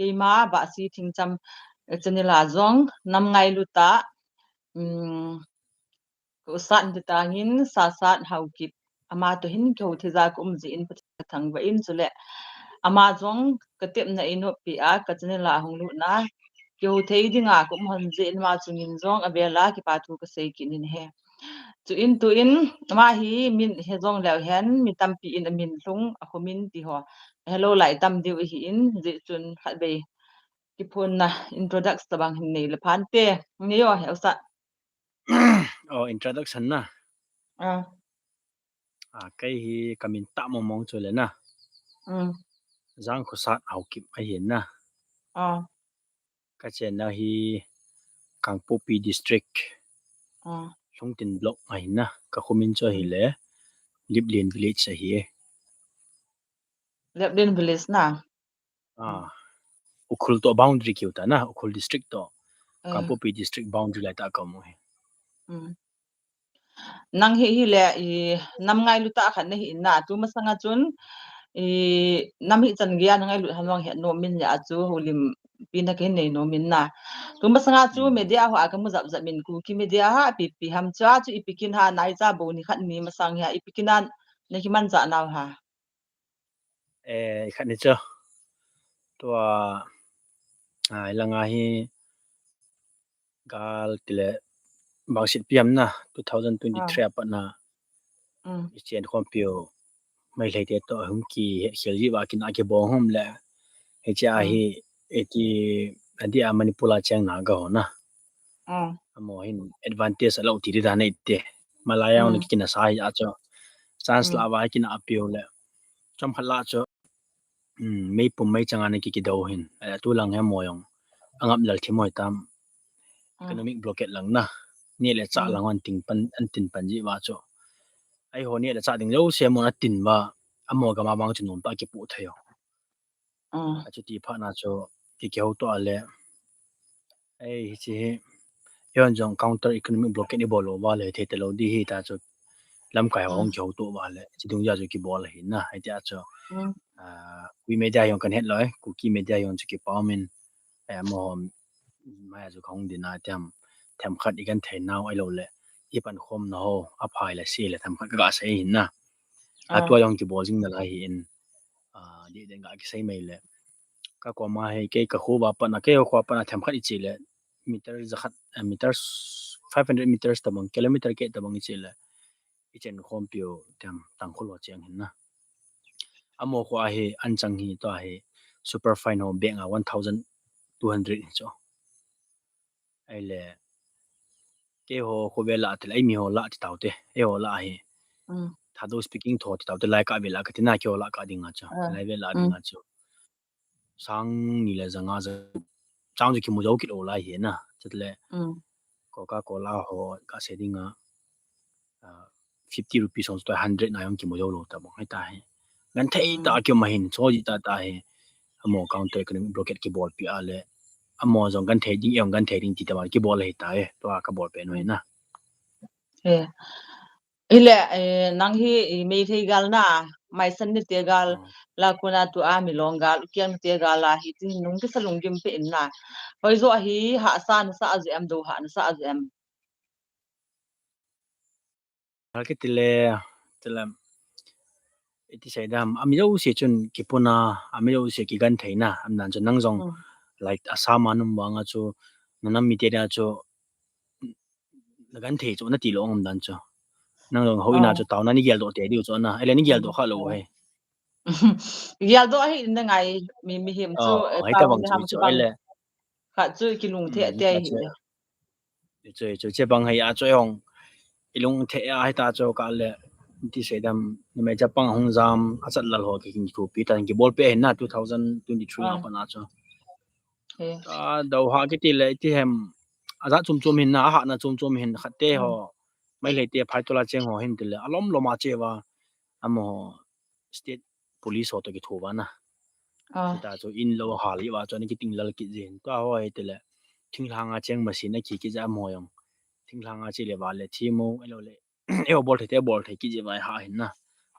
keima ba si thingcham chanela zong nam ngai luta usan ditangin sasat haukip ama to hin kho theza kum ji in thang ba in chule ama zong katep na ino pi a kachanela honglu na kyo thei dinga kum hon je in ma chungin zong abela ki pathu ka sei kinin he tu in ma hi min he zong law hen mi tampi in min hlung akhumin ti ho hello lai tam diu hi in ji chun khat be ki phun na introduce tabang hin nei le phan te ni yo he usa introduction na kai hi kamin ta mong chule na jang khosat haukip a hin na ka chen na hi Kangpopi district Lungtin block a hin na ka khumin cho hi le Liblin village a hi Liblin village na ukhul to boundary ki uta na ukhul district to Kangpopi district boundary la ta ka mo he nang hi le I nam ngai luta khan na hi na tu masanga chun nam hi chan gya ngai lu hanwang he no min ya chu holim pina ke nei no min na tu masanga chu media ha ka muzap zap min ku ki media ha pi ham cha chu ipikin ha nai cha bo ni khat ni masang ya ipikinan na ki man cha naw ha khat ni cho to langa hi gal tile bangsit piam na 2023 pa na chen khom pio mai lai te to hum ki khel ji wa kin a ke bo hum le he cha hi eti adia manipula chang na ga ho na amo hin advantage alo ti da nei te malaya on ki na sai a cho chance la wa kin a pio le chom khala cho mei pum mai changa ne ki do hin tu lang he moyong angam lal thi moi tam economic blockade lang na ni le cha lang an tin pan ji wa cho ai ho ni le cha ding lo se mo na tin ba amo ga ma bang chun ta ki pu thayo a chu ti pha na cho ki kyo to ale ai chi yon jong counter economic blockade ni bolo wa le the te lo di hi ta cho lam kai hong kyo to wa le chi dung ya ju ki bol hin na ai ta cho we media yon kan het loi ku ki media yon chu ki pa min amo mai ju khong din na tham khat i kan the naw ai lo le i pan khom na ho a phai la se le tham khat ga sai hin na atwa yong ki bol jing na la hi in di den ga ki sai mai le ka ko ma he ke ka khu ba pa na ke ko pa na tham khat I chi le meter zakhat meters 500 meters tabang kilometer ke tabang I chi le I chen khom pio tam tang khulo chang hin na amo ko a he an chang hi to a he super fine ho beng a 1200 cho ai le ke ho ko vela atel ai mi ho la ti taute e ho la he thado speaking tho ti taute lai ka vela ka tina kyo la ka dinga cha lai vela dinga cho sang ni le zanga za chang ju ki mu jo ki lo la he na chatle coca cola ho ka se dinga 50 rupees on to 100 na yong ki mo jo lo ta bo hai ta he gan thei ta kyo ma hin cho ji ta he amo counter economic blockade ki bol pi ale amo jong gan thei ding yong gan thei ding ti ta ki bol he ta he to ka bol pe no na ile nang hi me thei gal na mai san ni te gal la kuna tu a mi long gal kyang te gal la hi tin nung ki salung gim pe in na hoi zo hi ha san sa az em do ha sa az em ke tile iti sai dam am yo se chun ki puna am yo se ki gan thei na am nan chu nang jong like asama num wanga chu nanam mi te da chu gan thei chu na ti lo ngam dan chu nang jong ho ina chu taw na ni gel do te diu chu na ele ni gel do kha lo he gel do hi na ngai mi him chu ai ta bang chu ele kha chu ki lung the te hi chu che bang hai a chu yong ilung the a hai ta chu ka le ti sai dam ni me japang hong jam achat lal ho ki ku pi tan ki bol pe na 2023 na pa na chu do ha ki ti le ti hem aza chum hin na ha na chum hin khate ho mai le te phai tola cheng ho hin tile alom loma chewa amo state police ho to ki thoba na ta chu in lo ha li wa chu ni ki ting lal ki jin ta ho ai tile thinglanga cheng machine ki ki ja mo yong thinglanga chi le wa le thi mo elo le e bol the ki je vai ha hin na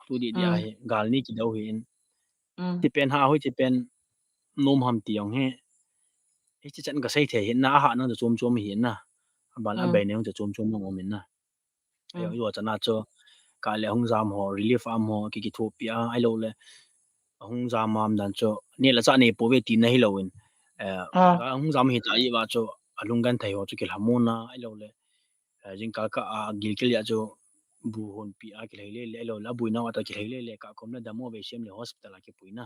tu di dia he gal ni ki do hin ti pen ha ho ti pen nôm ham tiang he chi chan ka sai the hin na ha na chom chom hin na ban a be ne ong chom mo min na ayo yo chana cho ka le hong jam ho relief am ho ki thopia ai lo le hong jam am dan cho ne la cha ne po ve ti na hi lo in ka hong jam hi ta yi wa cho alung gan thai ho chu ki hamona ai lo le jing ka ka gil ke ya cho bu hon pi a ki le lo la bu na wa ta ki le ka kom na damo ve sem le hospital ki puina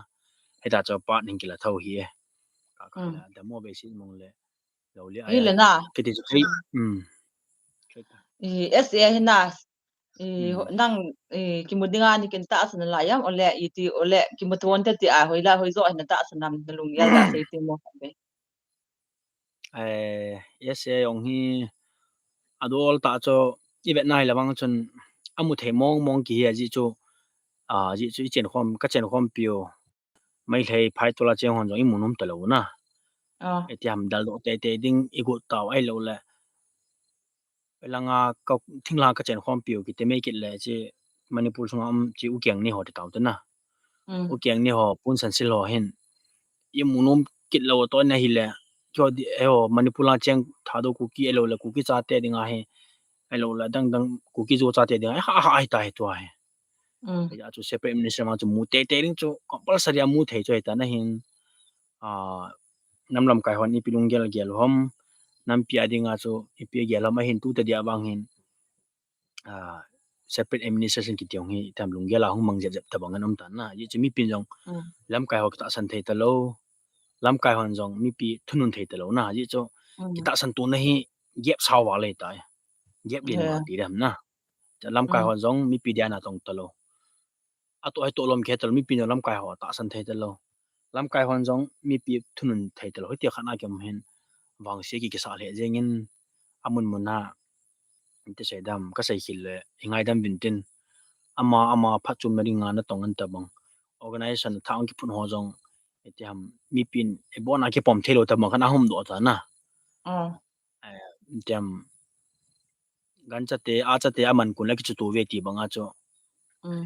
he ta cho pa ning ki la thau hi ka la damo ve sin mong le lo le ai Hilena ke ti chu SA hina nang kimudinga ni ken ta asana la yam ole iti ole kimuton te ti a hoila hoizo hina ta asanam dalung yal da sai ti mo be yes ong hi adol ta cho ibet nai lawang chun amu the mong ki hi ji chu ji chu chen khom pio mai thei phai tola chen hon jong imunum talo na etiam dal do te ding igu taw ai lo la langa ka thingla ka chen khom pio ki te me ki le chi manipur sung am chi u kyang ni ho ta taw na u kyang ni ho pun san sil ho hen imunum kit lo to na hi le cho di manipur la chen tha do ku ki elo la ku ki cha te dinga he elo la dang ku ki zo cha te dinga ha ai ta he to he ya chu separate minister ma chu mu te ring chu compulsory mu thei choi ta na hin namlam kai hon ipilung gel hom nam pia dinga chu ipi gel ma hin tu ta dia bang hin separate administration ki tiong hi tam lung gela hong mang jep ta bang anom ta na yi chimi pin jong lam kai ho ta san thei ta lo lam kai hon jong mi pi thunun thei ta lo na yi chu ki ta san tu na hi gap saw wa le ta gap lin wa ti ram na lam kai hon jong mi pi dia na tong ta lo ato ai to lom khe tal mi pi lam kai ho ta san thei ta lo lam kai hon jong mi pi thunun thei ta lo ti khana kem hen wang se ki sa le jengin amun muna inte se dam ka sai khil le ingai dam bintin ama phachum mari nga na tongan ta bang organization thang ki phun ho jong etiam mi pin e bona ki pom thelo ta ma kana hum do ta na etiam gan chate a chate aman kun la ki chu tu ve ti banga cho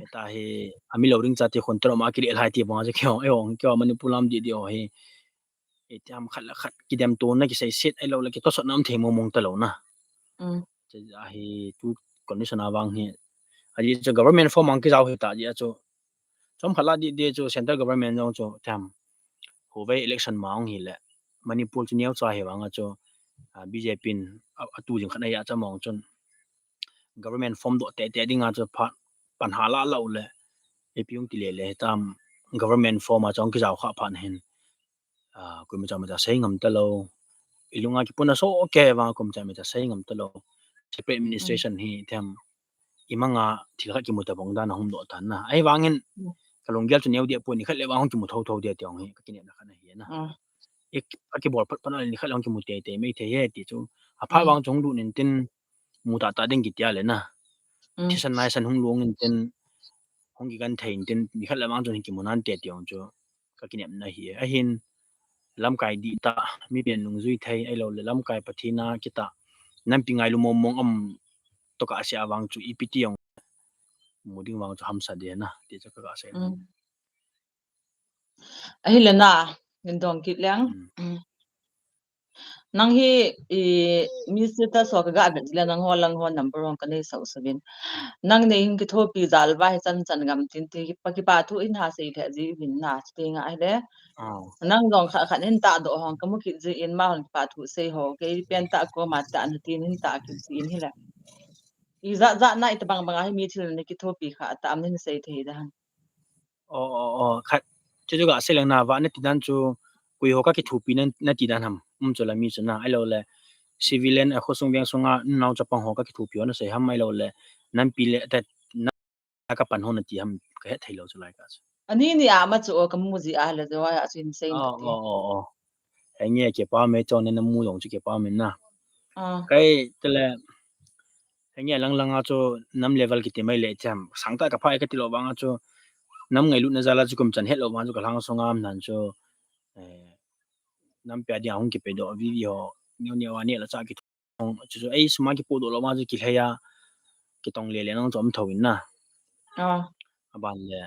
eta he ami lo ring chate khon tro ma ki le hai ti banga je kyo e ong kyo mani pulam di di o he etiam khat la khat ki dem to na ki sai set ai lo la ki to so nam the mo mong ta lo na je a hi tu condition awang hi aji cho government form ang ki jaw he ta ji cho chom khala di de cho central government jong cho tam ho ve election ma ong hi le manipur chu niaw cha he wanga cho BJP atu jing khana ya cha mong chon government form do te dinga cho phat pan hala lo le epiung ti le tam government form a chong ki jaw kha phan hen ku ma cha sei ngam ta lo ilunga ki puna so ke wa kum cha ma cha sei ngam ta lo separate administration hi tham imanga thilha ki muta bong da na hum do tan na ai wangin kalong gel chu neu dia pu ni khat le wa hong ki mu tho dia tiang hi ka kine na khana hi na ek aki bol phat pana ni khat long ki mu te me the he ti chu a pha wang chong du nin tin mu ta ding ki tia le na thisan nai san hung long nin tin hong ki gan thein tin ni khat la wang chu ki mu nan te tiang chu ka kine na hi a hin lam kai di ta mi pian nung zui thai ai lo le lam kai pathina kita nam pingai lu mom mong am to ka sia wang chu ipti yong muding wang chu ham sa de na ti cha ka sa ahilena ngindong kitlang nang hi minister so ka ga le nang holang ho number 1 ka nei so sabin nang nei hing ki thopi zal ba chan gam tin ti pa thu in ha sei the ji bin na te nga ai le nang dong kha nen ta do hong ka mu ki ji in ma hon pa thu sei ho ke pen ta ko ma ta an tin hin ta ki ji in hi la i za na it bang bang ai mi thil ne ki thopi kha ta am nin sei the da khat chu ga selang na wa ne ti dan chu kui ho ka ki thupi na ti dan ham chola mi chu na ai lo le civilian a khosung byang sunga naw chapang ho ka ki thupi na sei ham ai lo le nan pi le ta na ka pan ho na ti ham ka he thailo chu lai ka ani ni a ma chu ka mu ji a le do ya chin sei na ti ai nge ke pa me cho ne na mu yong chu ke pa me na kai tele ai nge lang a chu nam level ki ti mai le cham sangta ka phai ka ti lo wang a chu nam ngai lu na zala chu kum chan hello ma chu ka lang songa am nan chu nam pya dia hong ki pe do video ni wa ni la cha ki thong chu ai sma ki po do lo ma chu ki haya ki tong le le nang chom thawin na ban le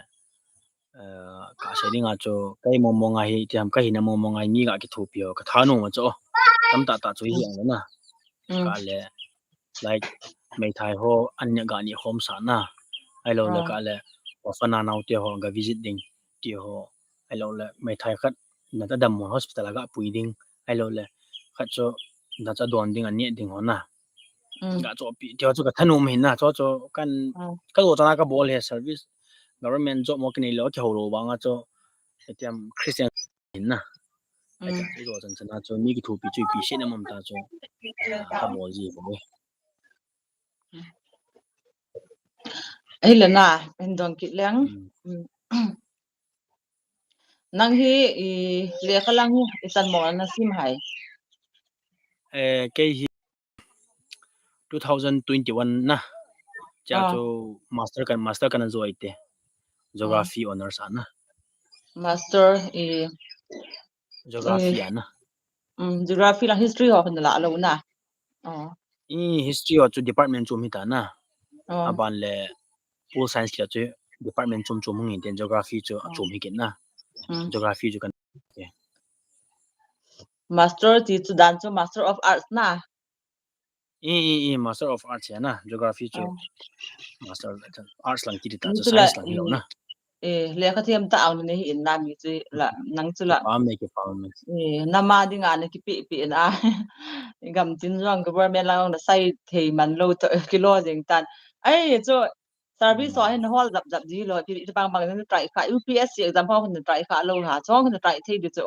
ka shedi nga cho kai mo mo nga hi tiam kai na mo mo nga ni ga ki thu pyo ka tha no ma cho tam ta ta chu hi ang na ka le like mai thai ho anya ga ni hom sa na ai lo le ka le ofana naw te ho ga visit ding ti ho ai lo le mai thai khat na ta dam mo hospital ga pui ding ai lo le khat cho na cha don ding an ni ding ho na ga cho pi ti cho ka thanu min na cho kan ka lo ta na ka bol he service government job mo kini lo ki ho lo ba nga cho etiam christian na ai ta ti lo chan chana cho ni ki thu pi chui pi she na mom ta cho ka bol ji bo ai lana en dong ki leng nang hi le ka lang isan mo na sim hai ke hi 2021 na cha cho master kan zo ite geography honors ana master geography ana geography la history ho kan la lo na history ho chu department chu mi ta na aban le pol science la chu department chu mung in geography chu chu mi ken na geography chu kan master ti chu dan chu master of arts na master of arts ya na geography chu master arts lang ki ta chu science lang lo na le ka thiam ta aw ni in na mi chu la nang chu la pa me na ma ding an ki pi na gam tin rong government la na sai thei man lo to kilo jing tan ai chu service ho hin hol dap ji lo ki pang ni try kha UPSC exam ho hin try kha lo ha chong hin try thei du chu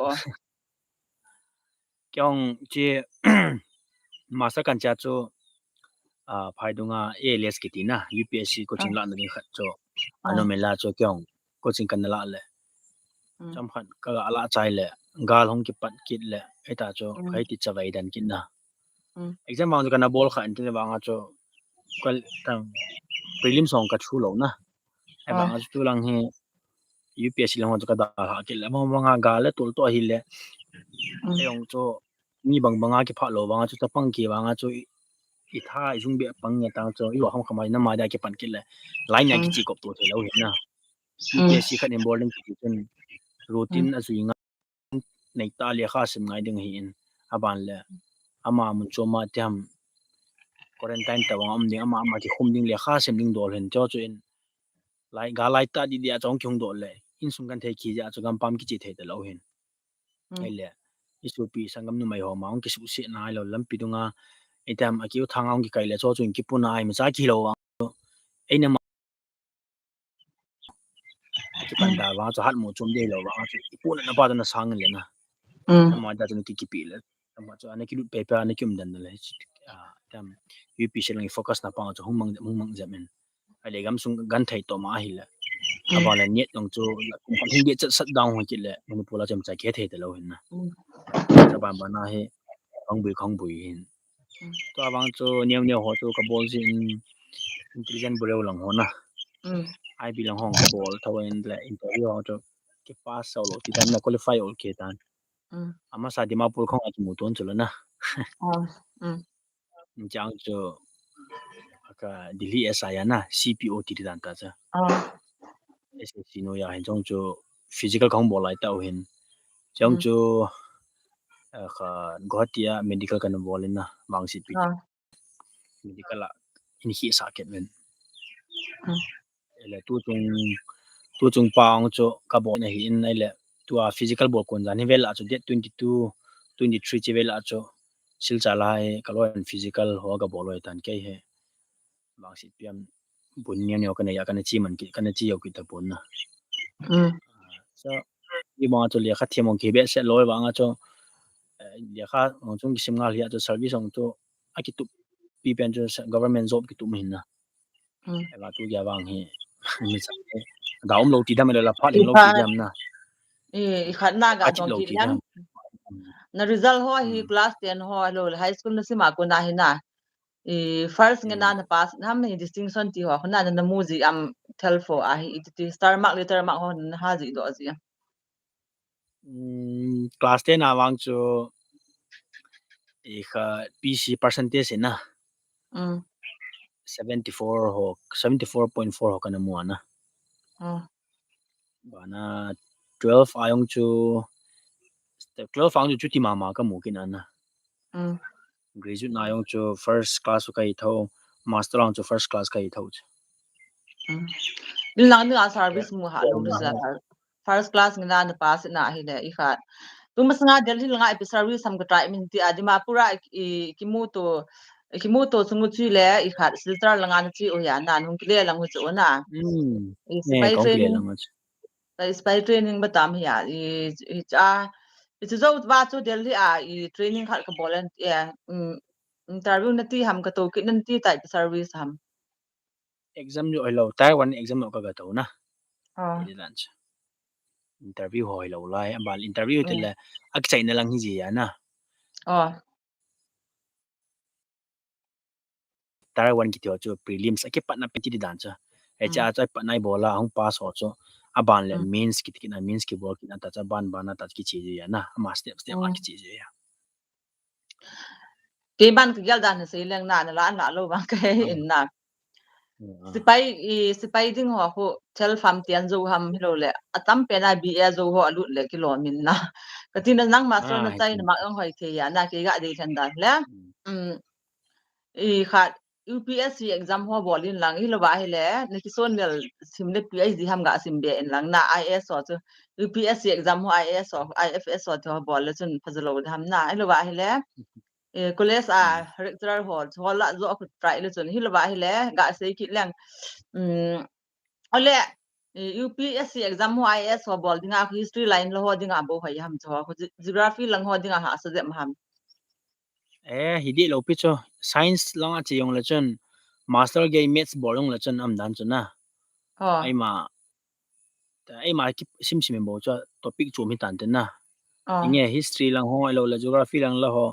kyong che master kan cha chu phai dunga ALS ki ti na UPSC coaching la na ni khat cho anomela cho kyong coaching kan la le cham khan ka ala chai le gal hong ki pat kit le eta cho khai ti chawai dan kin na exam bang kan bol kha inte bang cho kal tang prelim song ka thu lo na ai bang chu lang he UPSC lang ho ka da ha ki le mo nga ga le tul to hi le ayong cho ni bang banga ki pha lo bang chu ta pang ki bang chu i tha i jung be pang ya ta cho i wa ham khamai na ma da ki pan ki le line ya ki chi kop to the lo hi na UPSC khan important ki chen routine asu inga nei ta le kha sim ngai ding hi in aban le ama mun cho ma tiam quarantine ta wang am ding ama ki khum ding le kha sim ding dol hen cho chu in lai ga lai ta di dia chong kyung dol le in sum kan the ki ja chu gam pam ki chi the ta lo hen ai le isu pi sangam nu mai ho ma ong ki su se na lo lam pi dunga etam akiu thang ong ki kai le cho chu in ki puna ai ma cha ki lo wa ai na ki panda wa cho hat mo chum de lo wa chu ipuna na pa da na sang le na ma da chu ki pi le ma chu ana ki lu pe pa na kyum dan le tam UP shilling focus na pa chu hung mang jamin ale gam sung gan thai to ma hi le aba la net long chu hin ge chat sat down ho ki le manipula cham cha ke the de lo hin na cha ban ba na he khong bui hin to abang chu new ho chu ka bol jin intelligent bureu lang ho na ai bilang hong ka bol thawen le interview ho chu ki pass so lo ti dan na qualify ol ke tan ama sa dimapur khong a ki mu ton chu la na jang chu ka Delhi SI na CPO ti dan ta cha SSC no ya hin chong chu physical khong bol lai ta hin chong chu kha Guwahati medical kan bolin na bangsi pi medical in hi sa ket men ele tu chung pang chu ka bol na hi in ele tu physical bol kon jani vel a chu date 22 23 che vel a chu sil chala he kalon physical ho ga bol oi tan ke he bangsi piam bun ne ne kan ya kan chi man ki kan chi yo ki ta pon na so i ma chu le kha themong ki be se loi wa nga chu le kha chung ki simngal hi chu service ong chu aki tu pi pen chu government job ki tu min na ela tu ya wang hi mi sa da lo ti dam la pha lo ti dam na khat na ga jong ki lang na result ho hi class 10 ho lo high school na sima ko na hi na first nga na pass na me distinction ti ho na na mu ji am tel for a hi ti star mark letter mark ho na ha ji do ji class 10 na wang chu kha PC percentage na 74.4 ho kana mu na bana 12 ayong chu 12 ayong chu ti mama ka mu kin ana graduate na ayong chu first class ka i tho master ayong chu first class ka i tho lang ni service mu ha lo za first class ngina na pass na hi le I kha tu mas nga delhi nga epi service sam ka try min ti adima pura kimuto sungu chi le I kha siltar langa na chi o ya na nung kle lang hu chu na spy training spy training ba tam ya I cha itu zo ba chu delhi I training khat ka volunteer interview na ti ham ka to ki nan ti type service ham exam jo lo Taiwan exam ka ga to na lunch interview hoi lo lai abal interview te le ak chai na lang hi ji ya na Taiwan ki chu prelims ake patna peti di dan cha cha cha patnai bola hong pass ho chu aban le means ki na means ki bol ki na ta cha ban bana ta ki chi ya na ma step ki chi ya ke ban ki gal dan se leng na la lo ba ka in na sipai ding ho tel fam tian zo ham hilo le atam pe na bi zo ho alu le kilo min na katina nang master na chai na ma ang hoi the ya na ke ga de than da le khat UPSC exam ho bolin lang hilo ba hele ne ki son mel simle PhD ham ga simbe en lang na IS ho chu UPSC exam ho IS ho IFS ho to bol le chun phazalo ham na hilo ba hele college rector ho la zo ku try le chun hilo ba hele ga se ki lang ole UPSC exam ho IS ho bol dinga history line lo ho dinga bo hai ham cho geography lang ho dinga ha sa dem ham hidi lo pi cho science lang a chi yong la chun master ge maths bolong la chun am dan chuna ai ma ki sim bo cho topic chu mi tan den na inge history lang ho lo la geography lang la ho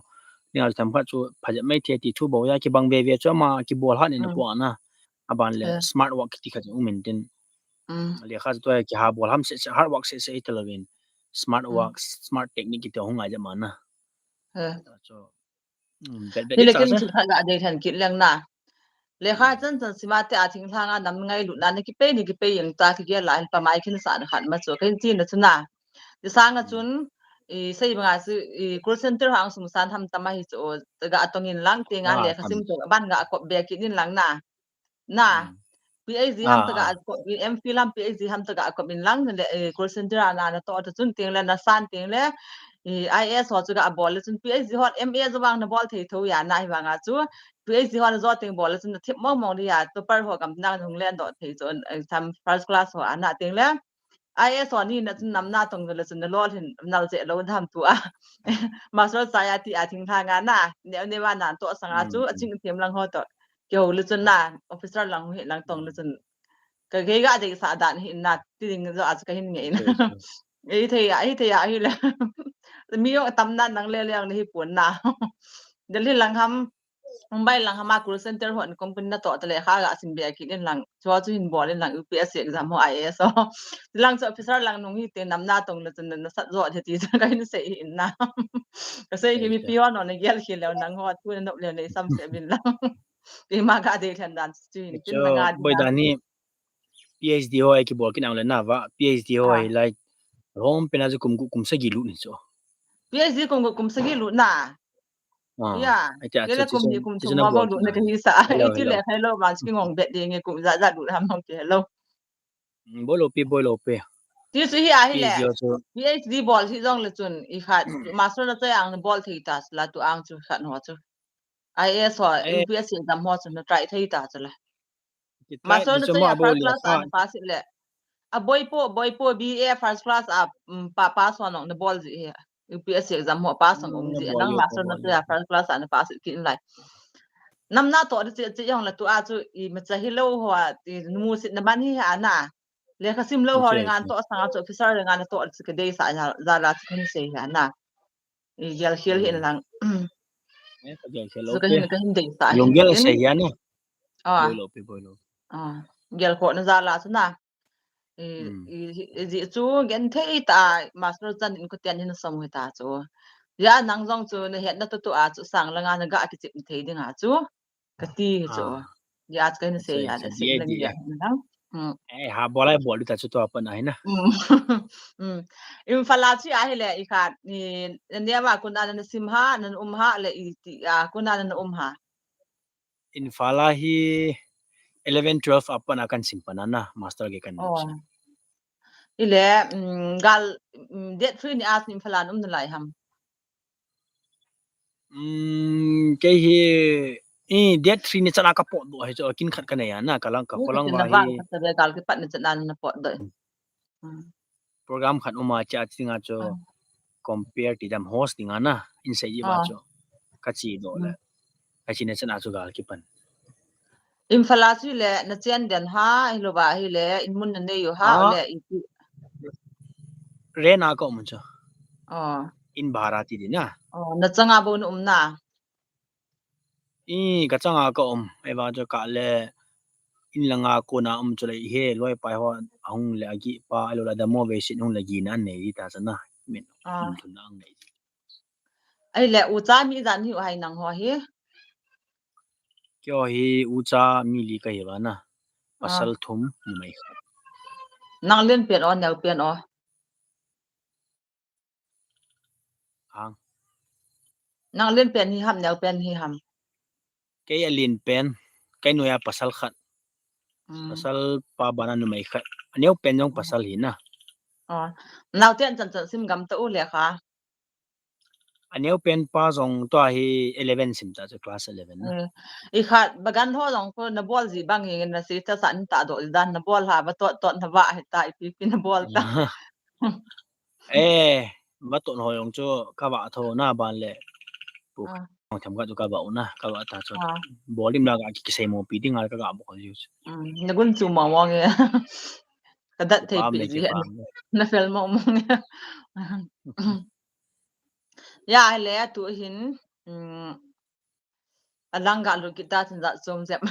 ni al tham kha chu phaja mai the ti thu bo ya ki bang ve cho ma ki bol ha ni na kwa na aban le smart work ti kha ju min tin le kha to ki ha bol ham se hard work se italawin smart work smart technique ki to honga ja ma na so lekin chu thaga de than ki lang na le kha chan sima te a thing thanga nam ngai lu na ki pe yang ta ki ge la pa mai khin sa na khat ma chu ken chi na chuna ti sang a chun sei banga su call center hang sum san tham tama hi chu ga atong in lang te nga le khasim chu ban ga ko be ki nin lang na PhD ham ta ga MPhil ham PhD ham ta ga ko min lang le call center ana na to ta chun teng le na san teng le IS ho chu ga bol le chun PhD hot MA zo bang na bol thei tho ya na hi banga chu PhD ho na zo teng bol le chun thip mong ri ya to par ho kam na hung len do thei chun tham first class ho ana teng le IS ho ni na chun nam na tong le chun lol hin nal je lo tham tu a master sayati a thing tha nga na ne wa na to sanga chu aching them lang ho to kyo le chun na officer lang hi lang tong le chun ka ge ga de sa dan hi na ti ding zo az ka hin nge na ei thei ya hi le mi yo tam na nang le yang ni pun na delhi lang ham mumbai lang hama call center ho company na to tale kha ga sim be ki nin lang cho chu hin bol lang UPSC exam ho IAS so lang so officer lang nong hi te nam na tong le chun na sat zo the ti ka hin se hin na ka se hi mi pion no ne gel hi le nang ho tu no le ne sam se bin lang pi ma ga de than dan chu hin tin na ga boy dani PhD ho ai ki bol ki nang le na va PhD ho ai like rom pena ju kum sa gi lu ni cho PhD kum sa gi lu na ya le kum ni kum thum ma bo lu ne ka hi sa ai ti le hello ma ki ngong bet de nge kum za lu ham hong ke hello bolo pe ti su hi a hi le PhD bol hi jong le chun I khat master na cha ang bol thei ta la tu ang chu khat ho chu IS ho UPSC exam ho chu na try thei ta chu le master na cha first class an pass le a boy po BA first class a pass ho no na bol ji UPSC exam ho pass ngom ji nang master na cha first class an pass kin lai nam na to chi yong la tu a chu I ma cha hi lo ho ti mu sit na ban hi ana le khasim lo ho ringan to sanga chu officer ringan to ke dei sa za la kin se ya na yel hil hin lang so ka hin dei sa yongel se ya no boy lo gel ko na za la chu na ji chu gen thei ta master chan in ko tian hin som hui ta chu ya nang jong chu ne het na tu a chu sang la nga na ga ki chim thei ding a chu ka ti chu ya ka hin se ya da sim lang ya na หาบ่ไล่บ่ดูแต่สุดตัวปานไหนนะInflasi ahile ikat ni ndia ma kuna na simha nan umha le kuna na umha Infalahi 11 12 apan akan simpanan na master ge kan ile gal det free ni as ni falan nalai ham ke hi det free ni chana ka pot do hai jo kin khat kan ya na kalang ka kolang wa hi gal ke pat ni chana na pot do program khat uma cha chinga cho compare ti dam host dinga na insai ji ba cho ka chi do la ka chi ne chana chu gal ki pan Inflasi le na chen den ha hilo ba hi le inmun ne yo ha le re na ko mun cho in bharati din na na changa bo nu na ka changa ko e ba jo ka le in langa ko na chu le he loi pai ho ahung le agi pa lo la da mo ve sin hung la gi na nei ta sana min thun na ang nei ai le u cha mi dan hi hai nang ho hi kyo hi u cha mi li ka hi ba na pasal thum ni mai nang len pen on nel pen o nang len pen hi ham nel pen hi ham ke alin pen kai noya pasal khat pasal pa bana nu mai khat aneu pen jong pasal hi na naw ten chan chan sim gam ta u le kha aneu pen pa jong to hi 11 sim ta class 11 na I khat bagan ho jong ko na bol ji bang hi na si ta san ta do dan na bol ha ba to na wa hi ta pi na bol ta ba to no yong cho ka ba tho na ban le pu tham ga ka ba na ka ba ta cho bolim la ga ki se mo pi ding ga ga bo ko ju na gun chu ma wa nge ka dat thei pi ji na fel mo mo nge ya le tu hin alang ga lu kita tin za som zep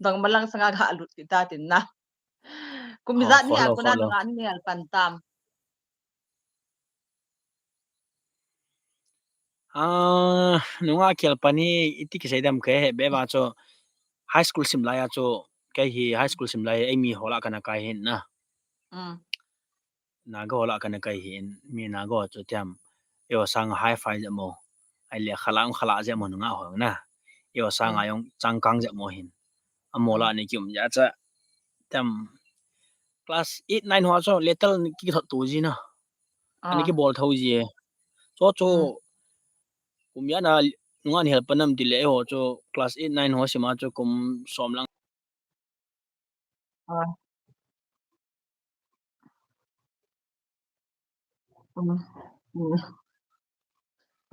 dong malang sanga ga lu kita tin na kumizat ni ako na nga ni al pantam nunga kel pani iti ki saidam ke be ba cho high school sim la ya cho ke hi high school sim la ai mi hola kana kai hin na na go hola kana kai hin mi na go cho tiam yo sang high five ja mo ai le khala ja mo nunga ho na yo sang ayong changkang ja mo hin amola ni kyum ja cha tam class 8 9 ho cho little ki thot tu ji na ani ki bol thau ji cho kum ya na nunga ni help panam dile ho cho class 8 9 ho sima cho kum som lang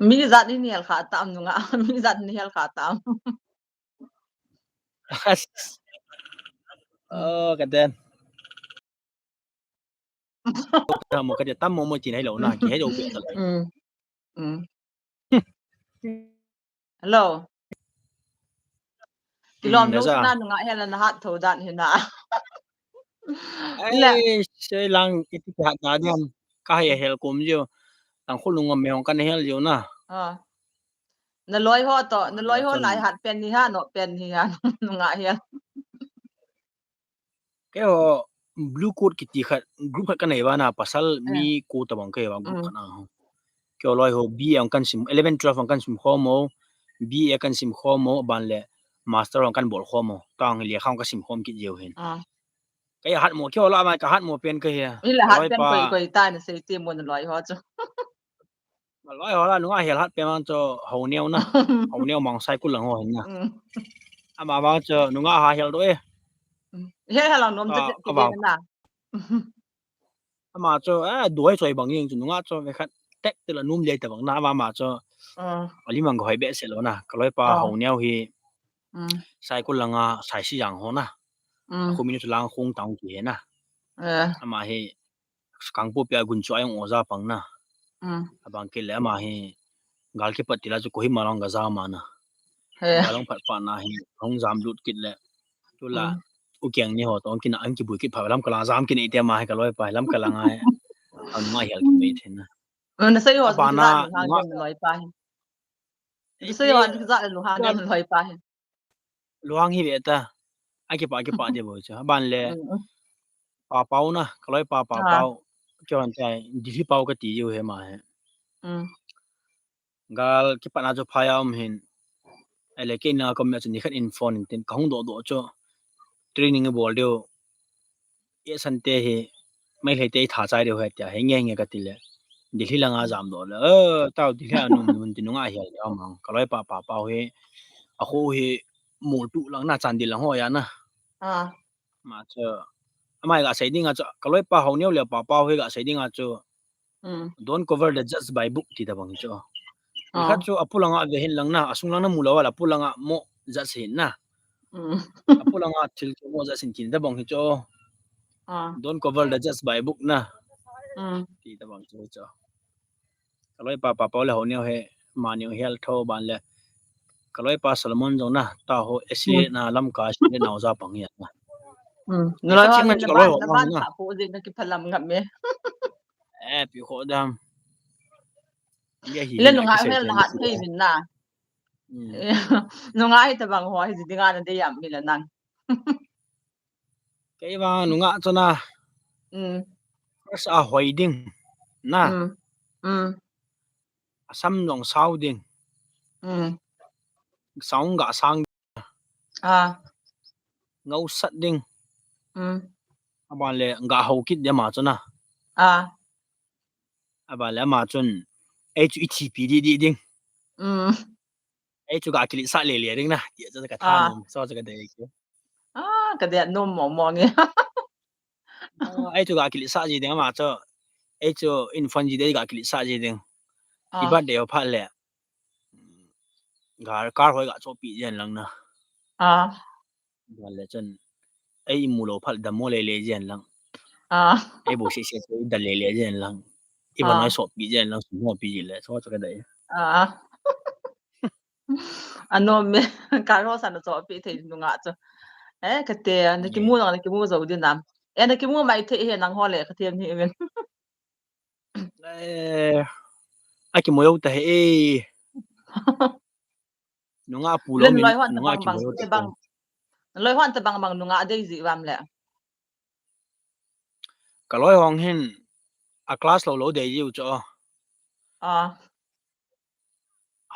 mi zat ni hel kha tam nunga mi zat ni hel kha tam kaden ta mo ka tam mo chin hai lo na ki hai do pe ta hello tilom lo na nunga hel na hat tho dan hina ai se lang iti ka ta diam ka hai hel kum jo tang khulung me hong kan hel jo na na loi ho to na loi ho lai hat pen ni ha no pen hi ha nunga hel ke ho blue code ki ti khat group khat kan ai ba na pasal mi ko ta bang ke ba group khat na ho ke loi ho b ang kan sim 11 12 ang kan sim kho mo b a kan sim kho mo ban le master ang kan bol kho mo tang le khang ka sim khom ki jeu hin cái hát mùa kêu la mai cả hát mùa pen cái here loi pa koi ta na se ti mo na loi ho chu loi ho la nu a hel hát pen man cho ho neo na ho neo mong sai ku lang ho hin na ama ba cho nu nga ha hel do e he ha lang nom che ke na ama cho duai choi bang yeng chu nu nga cho ve khat tek te la num le ta bang na ma cho ali mang goi be se lo na ka loi pa ho neo hi sai ku langa sai si yang ho na khu mi nu lang khung tang ki he na ama he kang pu pya gun chu ayong oza pang na abang ke le ma hi gal ke patila chu ko hi malong ga za ma na malong phat pa na hi hong jam lut kit le tu la u kyang ni ho tong kin an ki bu ki pha lam kala jam kin ite ma ka loi pa lam kala nga an ma hel ki me then na na sai ho ba na ha ge loi pa sai ho di za lu ha ge loi pa luang hi ve ta ai ki pa de bo cha ban le ป่าเปานะกะร้อยป่าเปาจอนใจดิที่เปากะติอยู่เฮมาเฮgal ki pana jo phayam hin ele ke na kom na chni khat in phone tin khong do cho training e bol deu e sante he mai le te tha chai deu he ta he nge ka tile dilhi langa jam do le taw dilhi anum nun tin nga hial ya mang kaloi pa he a ho he mo tu lang na chan dil ho ya na ma cha amai ga sai ding a cha kaloi pa ho neu le pa he ga sai ding a cho don't cover the just by book ti da bang cho ikhat cho apulanga ve hin lang na asung lang na mula wala apulanga mo za sin na apulanga thil cho mo za sin kin da bang hi cho don't cover the just by book na ti da bang cho kaloi pa le ho neu he ma neu hel tho ban le kaloi pa salmon jo na ta ho esle na lam ka se na za pang ya na noi ha men na ban ta po je na ki phalam ngam me pi kho dam le no nga hel na hat thei min na no nga hi ta bang ho hi dinga na de yam mi la nan ke ba no nga chona sa hoiding na asam nong sauding saung ga sang ngau sat ding aban le nga ho kit de ma chona aban le ma chun HETPD ding chu ga kili sa le ding na ti cha ka tha nom so cha ka de ki ka de nom mo nge chu ga kili sa ji ding ma cho chu infant ji de ga kili sa ji ding iba de yo pha le gar kar hoi ga cho pi jen lang na le chen ai mu lo phal da mo le jen lang ai bo se da le jen lang iba noi so pi jen lang su mo pi ji le so cha ka de ano me ka ro san cho pi thei nu nga cho ka te na ki mu zo di nam na ki mu mai the he nang ho le ka them ni men aki mo yo ta he no nga pu lo min no nga ki mo yo ta bang loi hwan ta bang nu nga dei ji wam le ka loi hong hin a class lo de yu cho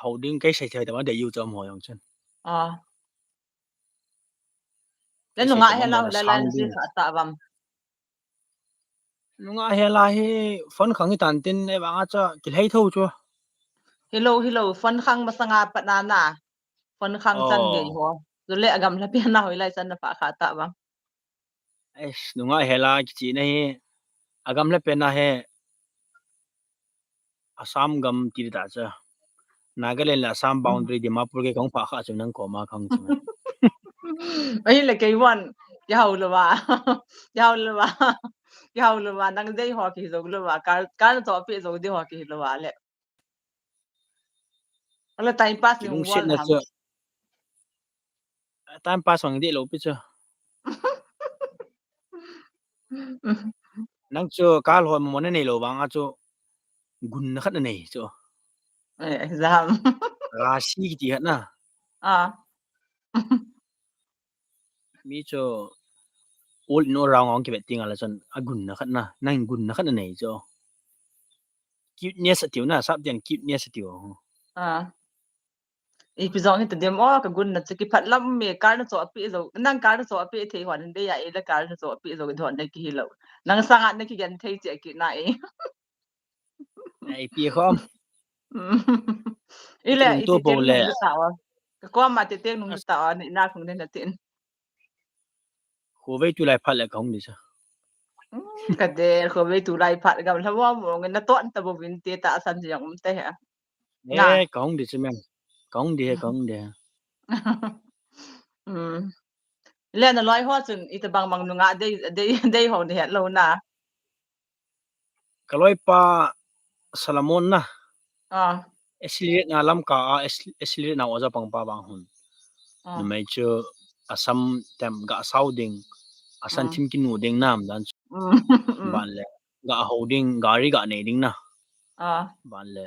holding cái sai thai ta de yu cho mo yong chen le nu nga he la la ji ta wam nu nga he la he phone khang i tan tin e wanga cha ki hei tho cho hello phone khang ma sanga pa na phone khang chan ge ho zo le agam la pe na hoi lai chan na pa kha ta wam nu nga he la ki chi nei agam la pe na he asam gam ti ta cha Nagaland la Assam boundary Dimapur ke kong pha kha chu nang ko ma khang chu ai le ke wan ya lo wa nang dei ho ki zo lo wa ka to pe zo de ho ki lo wa le ala time pass ni wal ham time pass wang de lo pi chu nang chu kal ho mo ne nei lo wang a chu gun na khat nei chu exam rashi ki ti na mi chu all no round ong ki betting ala chan agun na khat na nang gun na khat nei chu cuteness atiu na sap den cuteness atiu i pi zong ta dem ka gun na chi ki phat lam me kar na cho pi zo nang kar na cho pi thei hwan de ya e la kar na cho pi zo dhon de ki lo nang sang at na ki gan thei che ki na e ai pi khom ile i to bo le ta wa ko ma te te nung ta wa ni na khung de na tin ho ve tu lai phat la khong ni cha ka de ko ve tu lai phat ga la wa mo nge na ton ta bo vin te ta san ji yang te ha na khong di chi men khong di le na loi ho chun i ta bang nu nga de ho de lo na kaloi pa salamon na esli na lam ka esli na oza pang pa bang hun no mai chu asam tem ga sauding asan thim ki nu ding nam dan ban le ga holding gari ga nei ding na ban le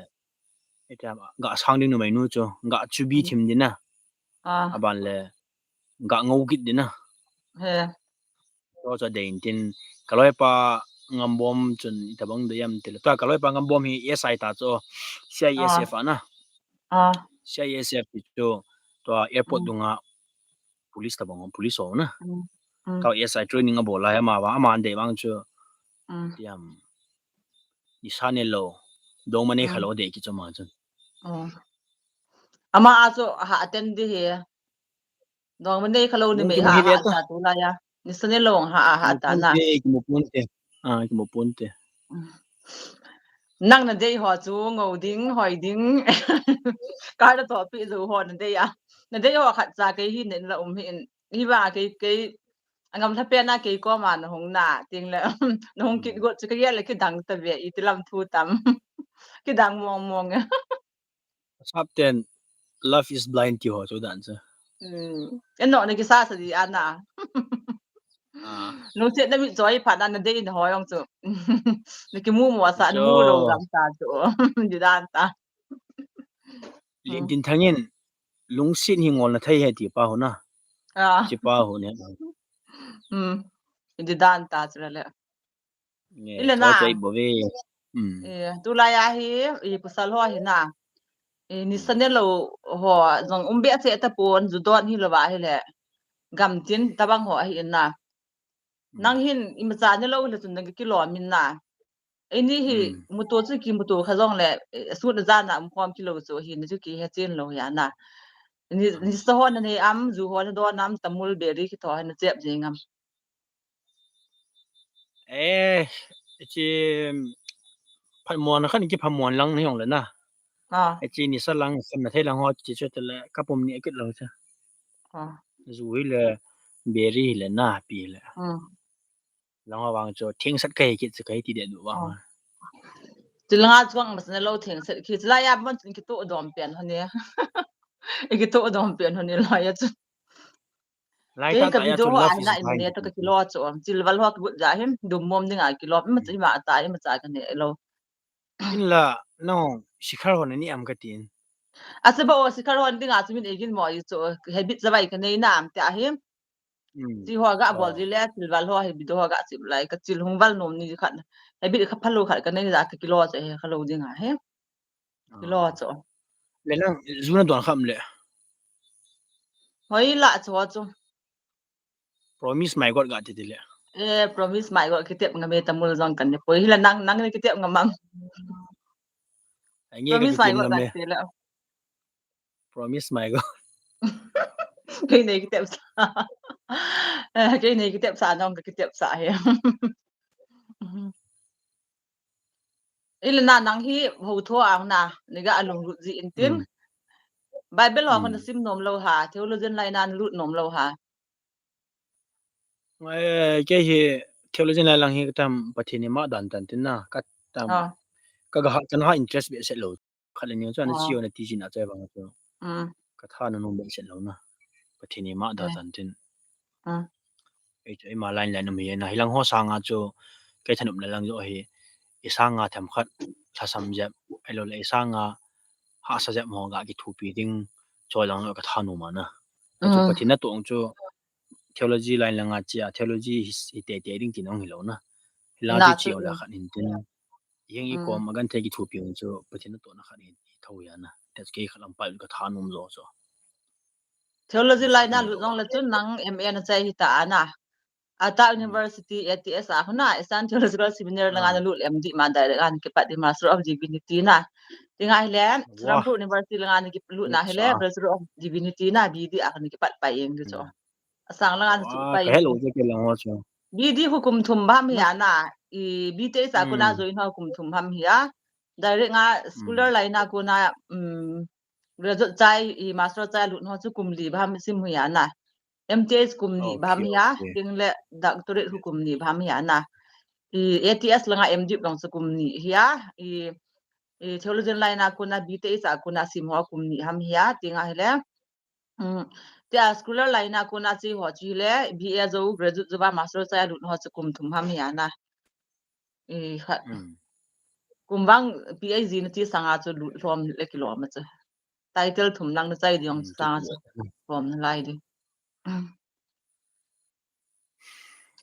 eta ga sang ding no mai nu chu ga chu bi thim din na ban le ga ngau git din na ก็จะเดินตินกะลอยปางำบอมจนตะบังเดียมติละตัวกะลอยปางำบอมฮี SI ตาโจ CISF นะ CISF ติโจตัว airport ดุงะ police ตะบัง police นะเขา SI training บ่ลายมาว่ามาอันเดบังโจเตียมนิชาเนโลดงมันเอขะโลเดกิจมาจนama aso ha attend he dong mane khalo ni me ha ta tu la ya ni sane long ha ta na mo punte nang na dei ho chu ngau ding hoi ding ka da to pi zu ho na dei ya na dei ho khat cha ke hi nen la hin hi ba ke angam tha pe na ke ko ma na hong na ting la na hong ki go chu ke ya le ki dang ta ve i ti lam thu tam ki dang mong sap ten love is blind ki ho chu dan cha en no ne ki sa sa di ana no che na mi joy pha na dei na ho yong chu ni ki mu mo sa ni mu lo gam ta chu di dan ta lin tin thangin lungsin hi ngol na thai he ti pa ho na chi pa ho ne di dan ta chra le ile na chai bo ve tu la ya hi I pusal ho hi na ni sanel lo ho jong umbe che ta pon ju don hi lo ba hi le gam tin tabang ho hi na nang hin imcha ne lo le chun nang ki lo min na ini hi muto chu ki muto khajong le su na za na khom ki lo chu hi ni chu ki he chen lo ya na ni so ho na ne am ju ho na do nam tamul beri ki tho na chep jingam chi phan mon khan ki phan mon lang ni yong le na chi ni sa lang khan na thai lang ho chi chu te le ka pom ni ke lo cha zu wi le beri le na pi le lang wa wang cho thing sat kai ki chu kai ti de du wa tilanga chuang mas na lo thing sat ki la ya man ki to dom pen ho ne ki to dom pen ho ne la ya chu lai ta ta ya chu la fi na ne to ka kilo chu chil wal ho ku ja him dum mom dinga kilo ma chi ma ta ma cha ka ne lo in la no shikhar ho ni am ka tin ase ba o shikhar ho dinga chu min egin mo yu chu habit zabai ka ne na am ta him ti ho ga bol ji le chil wal ho hi bi do ga chi lai ka chil hung wal nom ni khat habit ka phalo khat ka ne ja ka kilo chu he khalo dinga he kilo chu le nang zuna don kham le hoi la chu promise my god ga ti le promise my god kitep ngame tamul jong kan ne poi hila nang ni kitep ngamang promise my god ga le promise my god cái này kitep sa cái này kitep sa nong ka kitep sa he ila na nang hi ho tho ang na ni ga alung ru ji in tin bible ho kon sim nom lo ha theologian lai nan lut nom lo ha ke hi theologian lai lang hi tam pathini ma dan tan tin na ka tam ka ga chan ha interest be se lo khala ni chuan chi ona ti jin a chai bang chu ka tha na nom be se lo na pathini ma da tan tin ei ma line line mi na hilang ho sanga chu ke thanup na lang jo hi isanga tham khat thasam jap elo le isanga ha sa jap mo ga ki thu pi ding choi lang ka tha nu ma na chu pathina tong chu theology line langa chia theology te te ding tin ong hilo na la ji chi ola khan in tin yeng I ko magan the ki thu pi chu pathina to na khan in thau ya na that's ke khalam pa ka tha num zo so theology line na lu jong la chu nang MA na chai hi ta na ata university ATS a huna Eastern Theological Seminary langa na lu MD ma dai gan ke pa di Master of Divinity na tinga hele Srampur University langa ni ki lu na hele Bachelor of Divinity na BD a ni ki pat pa yeng du cho asang langa chu pa ka hello je ke lang ho cho BD hukum thum bam ya na I BT sa ko na join hukum thum bam ya direct nga scholar line na ko na graduate chai I master chai lu no chu kum li bam sim hu ya na MTS kum ni bam ya ting le doctorate hukum ni bam ya na I ATS langa MD long chu kum ni ya I theologian line na ko na BT sa ko na sim ho kum ni ham ya tinga hele tia scholar line na ko na chi ho chi le BA zo graduate zo ba master chai lu no chu kum thum ham ya na khat kumbang PhD na ti sanga chu lu rom le kilo ma chu title thum nang na chai diong sa chu rom na lai di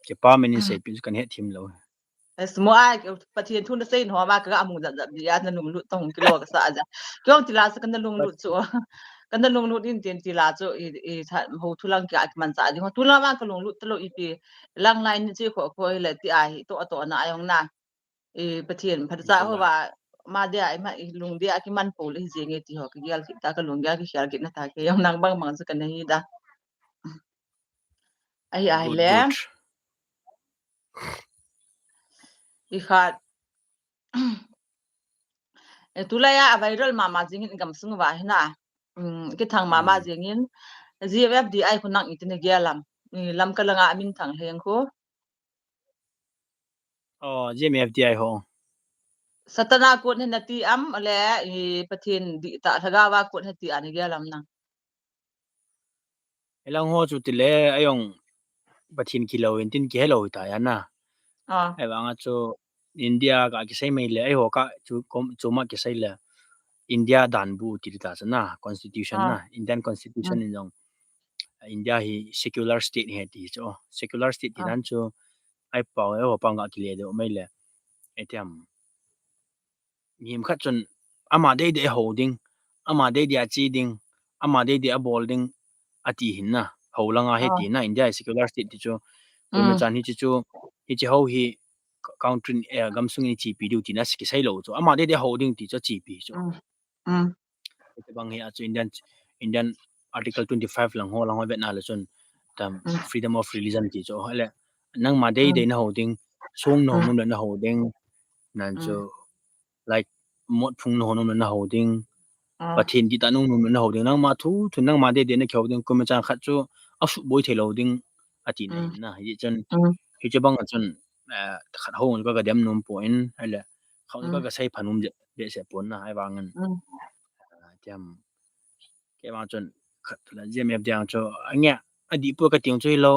ke pa menin sei pin kan he thim lo semua pathian thun sein ho ma ka amu da ya na lung lu tong kilo ka sa ja kyong tila sa kan lung lu chu kan lung lu din tin tila chu i ho thulang ka man sa di ho tulang ma ka lung lu tlo i pi lang lai ni chi kho kho le ti ai to na ayong na pathian phatsa ho wa ma de ai ma lung de ki man pol hi jenge ti ho ki yal ki ta ka lung ya ki khal ki na ta ke yong nang bang mang sa kan hi da ai le i khat tulaya viral mama jingin gam sung wa hina ki thang mama jingin GFFDI khunang itine gialam lam kalanga amin thang heng ko GMFDI ho satana ko hina ti am ale pathin di ta thagawa ko hati ani gialam na elang ho chu tile ayong pathin kilo intin ke lo ta ya na ai wanga chu India ka ki sai mai le ai ho ka chu ma ki sai le India dan bu ti ta na constitution na Indian constitution in jong India hi secular state he ti cho secular state ti dan chu ai pa ai ho pa nga ki le do mai le etiam nim khat chun ama de holding ama de dia chi ding ama de dia bolding ati hin na holanga he ti na India secular state ti chu ko me chan hi chu hi chi ho hi country gamsung ni chi pi du ti na ki sai lo chu ama de holding ti cho chi pi chu ite bang hi chu Indian article 25 lang ho vet na la chun tam freedom of religion ti chu hele nang ma de na holding song no mun na holding nan chu like mot phung no na holding pathin ki ta nung na holding nang ma thu nang ma de na holding ko me chan khat chu asu boi the loading ati nei na hi chun hi che bang chun khat ho ko ga dem num point hele khaw ka sai phanum de se pon na ai wangan jam ke ma chun khat la JMF jang cho anya adi pu ka tiang chui lo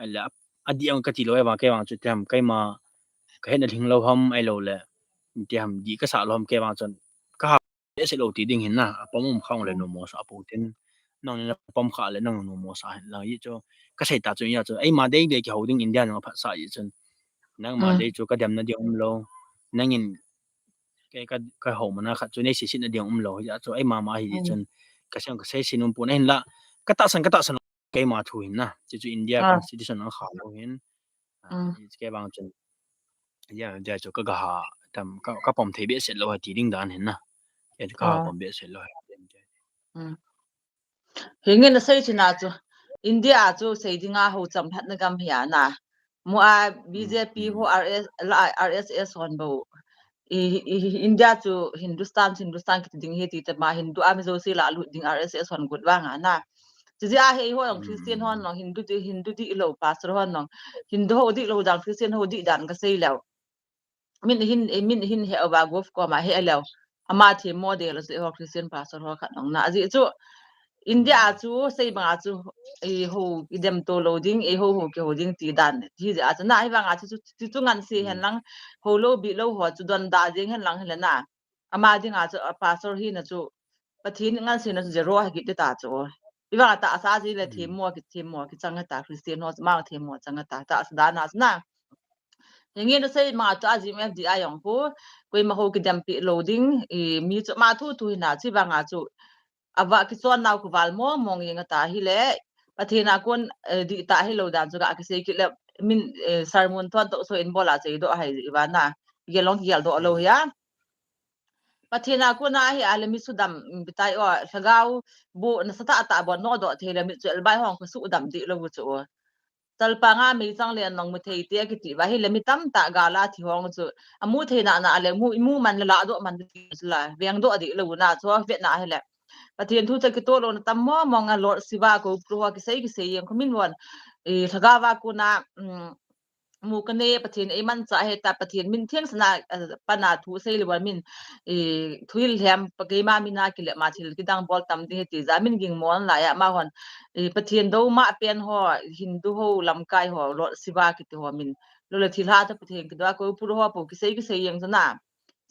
ala adi ang ka ti lo wa ke wang chu jam kai ma ka he na thing lo hom ai lo le jam di ka sa lo hom ke wang chun ka se lo ti ding hin na pom khong le no mo sa pu tin nong ni pom kha le nong no mo sa la yi cho ka sai ta chu ya chu ai ma de ki holding India no pha sa yi chun nang ma de chu ka dem na di lo nang in ka ho ma na kha chu nei si sin na di lo ya chu ai ma hi chun ka sang ka sai sinum pu na hin la ka ta san ke ma thu hin na chu India constitution ang kha lo hin ke bang chun ya ja chu ka ha tam ka pom the be se lo ti ding dan hin na ke ka pom be se lo hingin sai china chu India chu sei dinga ho cham phat na gam ya na mu a BJP ho RSS hon bo India chu Hindustan ki ding he ti ta ma Hindu amizo si la lu ding RSS hon gut wa nga na ji a he ho long Christian hon long Hindu di lo pastor hon long Hindu ho di lo dang Christian ho di dan ka sei law min hin he ba gof ko ma he law ama the model se ho Christian pastor ho khat long na ji chu India chu sei ba chu ho idem to loading ho ke holding ti dan ji a chu na hi ba nga chu ngan si hen lang ho lo bi lo ho chu don da jing hen lang hen na ama ding a chu pastor hi na chu pathin ngan si na zero ha ki ta chu i ba ta sa ji le the mo ki chang ta Christian ho ma the mo chang ta sa da na na hingin na sei ma ta GMFDI ayong po koi ma ho ki dam pi loading mi chu ma thu na chi ba nga chu awa ki chon naw ku wal mo mong yinga ta hi le pathina kon di ta hi lo dan chu ga ki se ki le min sarmon thon to so in bola che do hai wa na gelong gel do lo ya pathina ko na hi ale mi sudam bitai o thagau bu na sata ta bo no do the le mi chel bai hong ku su dam di lo chu talpa nga mi chang le nong mu thei te ki ti wa hi le mi tam ta ga la thi hong chu amu the na ale mu man la do man ti la veng do di lo na cho vet na hi le pathian thu ki to lo na tam mo mong a lord siwa ko pro ki sei yang khumin won thagawa ko na mu kane pathian e man cha he ta pathian min theng sana pana thu sei le min thuil hem pake ma mina ki le ma thil ki dang bol tam de ti zamin ging mon la ya ma hon pathian do ma pen ho hindu ho lam kai ho lord siwa ki to min lo le thil ha ta pathian ki da ko pro ho po ki sei yang sana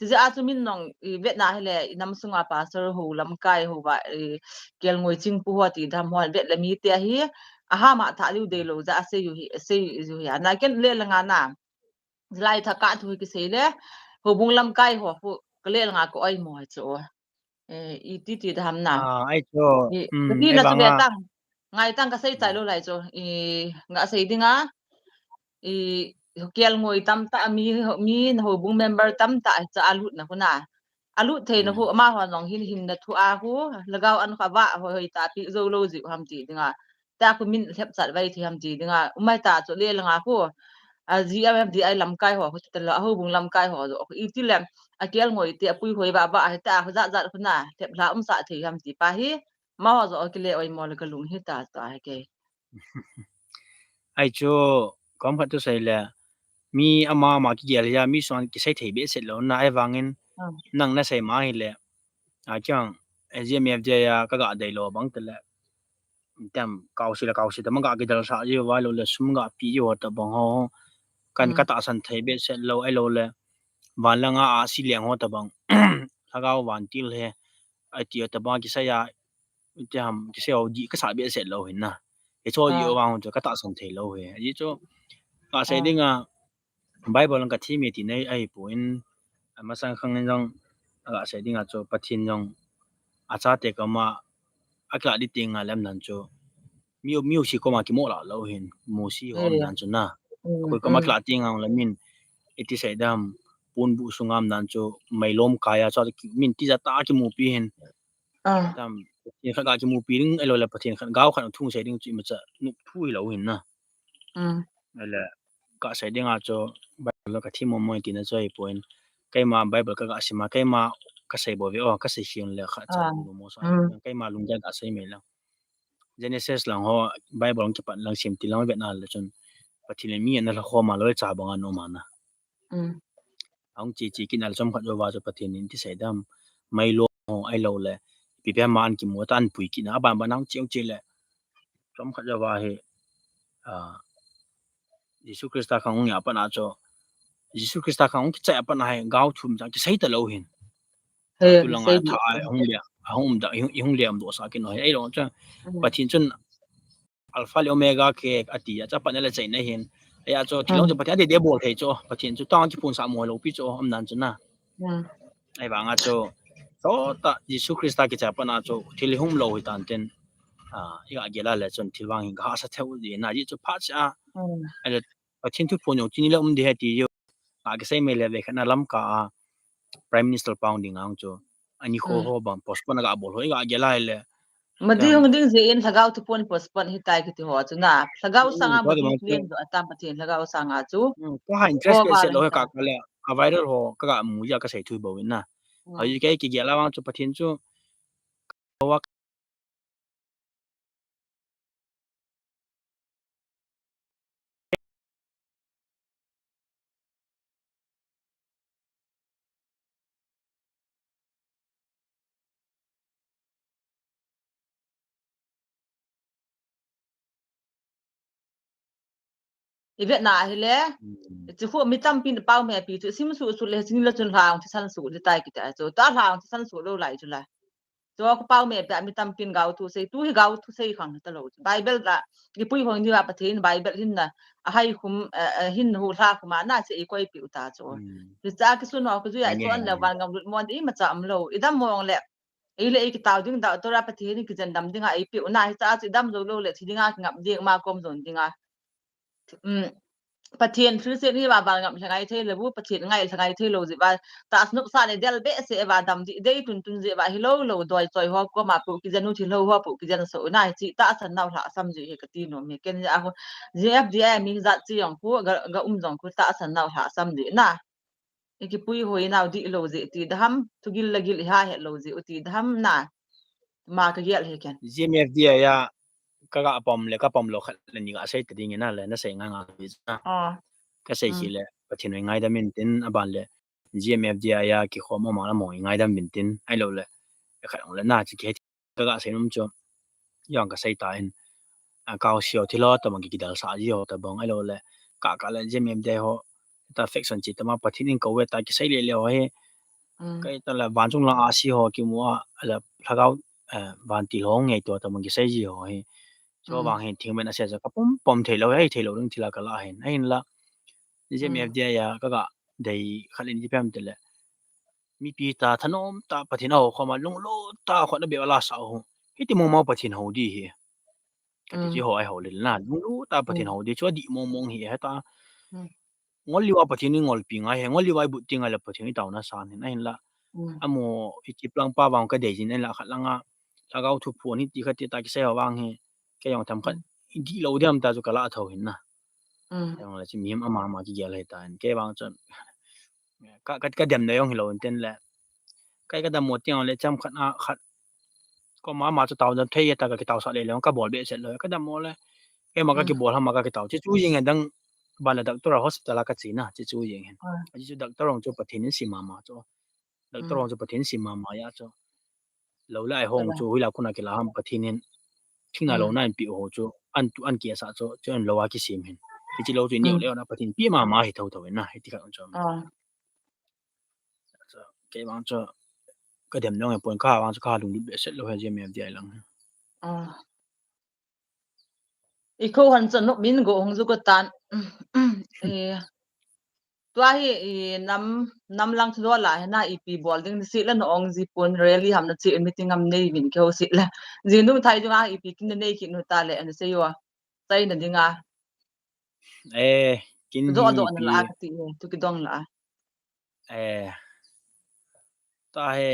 ji a chu min nong vet na hele nam sunga pastor ho lam kai ho ba kel ngoi ching pu ho ti dham ho vet le mi te hi aha ma tha liu de lo za se yu ya na ken le la nga na lai tha ka thu ki se le ho bung lam kai ho hu ka le nga ko ai mo cho i ti dham na ai cho ti ai na ba se nga tang ngai tang ka sei tai lo lai cho nga sei dinga kial ngoi tam ta mi ho bung member tam ta cha alut na kuna alut the na hu ma ho nong hin na thu a hu lagaw an kha ba hoi ta pi zo lo ji ham ti dinga ta ku min thep chat vai thi ham ti dinga umai ta cho le la nga hu a ji am di ai lam kai ho ta la ho bung lam kai ho i ti lem a kial ngoi ti apui hoi ba ta za za kuna thep la sa thi ham ti pa hi ma ho zo ki le oi mo le ka lung hi ta ke ai cho kom phat tu sai la mi ama ma ki gel ya mi son ki sai thei be set lo na ai wangin nang na sai ma hi le a chang AGMF je ya ka ga dai lo bang te la tam kaw si ta ma ga ki dal sa ji wa lo le sum ga pi yo ta bang ho kan ka ta san thei be set lo ai lo le wan la nga a si leng ho ta bang lagaw wan til he ai ti ta ba ki sai ya jam ki sai o ji ka sa be set lo hin na e cho yi wa ho ka ta san thei lo he yi cho ka sai dinga Bible ka thi mi ti nei ai puin ma sang khang jong ka sai dinga cho pathin jong a cha te ka ma a kla di ting a lam nan cho miu si ko ma ki mo la lo hin mo si hom nan cho na ko ka ma kla ting ang la min iti sai dam pun bu sungam nan cho mai lom kaya cho min ti ja ta ki mu pi hin tam ye kha ga ki mu pi ring elo la pathin khan gaw khan thung sai ding chi ma cha nu thui lo hin na ala ka sai ding a cho Bible ka thi mo moi ti na choi point kai ma Bible ka ga sima kai ma ka sai bo ve o ka sai hian le kha cha lu mo sa kai ma lung ja ga sai me la Genesis lang ho Bible ang kipat lang sim ti lang vet na la chon pathin mi na la kho ma lo cha ba nga no ma na ang chi kin al chom khat wa cho pathin in ti sai dam mai lo ai lo le pi pe man ki mo tan pui ki na ban ban ang chiang che le chom khat wa he Yesu Krista khang ya pa na cho Yesu Krista khang ki cha pa na hai gaw thum ja ki sai ta lo hin tu lang a tha hong da hong liam do sa ki no ai lo cha pathin chun alpha le omega ke ati ya cha pa na le chai na hin ya cho thilong cho pathin de bol thei cho pathin chu tang ki pun sa mo lo pi cho am nan chu na ai ba nga cho so ta Yesu Krista ki cha pa na cho thil hum lo hi tan ten ya gela le chon thilwang hi ga sa theu di na ji chu pha cha ai pathin thu pon yo chi ni la de ha ti yo ka sai me le ve khana lam ka prime minister pounding ang cho ani ho bang postpone ga bol hoi ga gela le madi hong ding ze in lagaw tu pon postpone hi tai ki ti ho chu na lagaw sanga ma plan do atam pathin lagaw sanga chu ko ha interest be se lo ka ka le a viral ho ka ga mu ya ka sai thui bo win na ai ke ki gela wang chu pathin chu wa ivet na hi le chu hu mi tam pin pau me pi chu sim su le sin la chun hang chi san su le tai ki ta chu ta hang chi san su lo lai chu la cho ko pau me ta mi tam pin gaw tu sei tu hi gaw tu sei khang ta lo Bible da ki pui hong ni wa pathin Bible hin na a hai khum hin hu tha khuma na se i koi pi ta chu ri cha ki su no ku ju ya so an la wan ngam lut mon i ma cha am lo i dam mong le i le ki taw ding da to ra pathin ki jan dam dinga i pi na hi cha chi dam zo lo le thi dinga ngap ding ma kom zon dinga pathian thru se ni ba ba ngam sangai the le bu pathian ngai sangai the lo ji ba ta snup sa ne del be se ba dam di dei tun tun je ba hi lo lo doi choi ho ko ma pu ki janu thi lo ho pu ki jan so na chi ta san nau la sam ji he ka ti no me ken ja ho jf di mi za chi yong ku ga jong ku ta san nau la sam di na ki pui hoi nau di lo ji ti dham tu gil la gil ha he lo ji uti dham na ma ka yel he ken GMF dia ya ka ga pom le ka pom lo khat le ni ga sai ta ding na le na sai nga bi na ka sai hi le pathin ngai da min tin aban le GMF dia ya ki kho ma ma la mo ngai da min tin ai lo le ka ong le na chi ke ka ga sai num cho yang ka sai ta in a ka sio thi lo ta ma ki dal sa ji ho ta bong ai lo le ka le GMF dia ho ta fiction chi ta ma pathin in ko we ta ki sai le le ho he kai ta la ban chung la a si ho ki mo la thagao ban ti ho ngai to ta ma ki sai ji ho he cho wang hin thing ben ase ka pom thelo ai thelo ring thila kala hin ain la JMFD ya ka dei khalin ji pem tele mi pi ta thanom ta pathin au khoma lung lo ta khona be wala sa ho hiti mo mau pathin ho di hi ka ti ho ai ho le na lung lo ta pathin ho di cho di mong hi ha ta ngol liwa pathin ni ngol pi nga he ngol liwa bu tinga la pathin ni taw na san hin ain la amo ichi plang pa wang ka dei jin la khalanga lagau thu phu ni ti khati ta ki se wang he ke yong tham khat di lo diam ta ju kala tho hin na yong la chi miem ama ki gel he ta ke wang chon ka dem na yong hi lo ten la kai ka da mo tiang le cham khat na khat ko ma chu taw da thei ta ka ki taw sa le le ka bol be se le ka da mo le ke ma ka ki bol ha ma ka ki taw chi chu yin dang ban la doctor hospital ka chi na chi chu yin hen chi chu doctor ong chu pathin si ma chu doctor ong chu pathin si ma ya chu lo lai hong chu hui la kuna ki la ham pathin hin thingna lo nan pi ho chu an ki sa chu chu an lo wa ki sim hen chi lo chu ni le na pathin pi ma hi tho na hi ti ka on chu ke wang chu ka dem nong pon ka wang chu ka lung be set lo ha je me dia lang iko han chan no min go hong zu ko tan tua hi nam lang thlo la na ep building si la no ong ji pon really ham na chi meeting am nei min kho si la ji nu thai ju ep kin nei ki nu ta le an se yo sai na dinga kin do hi do pi na la ti tu ki dong la ta he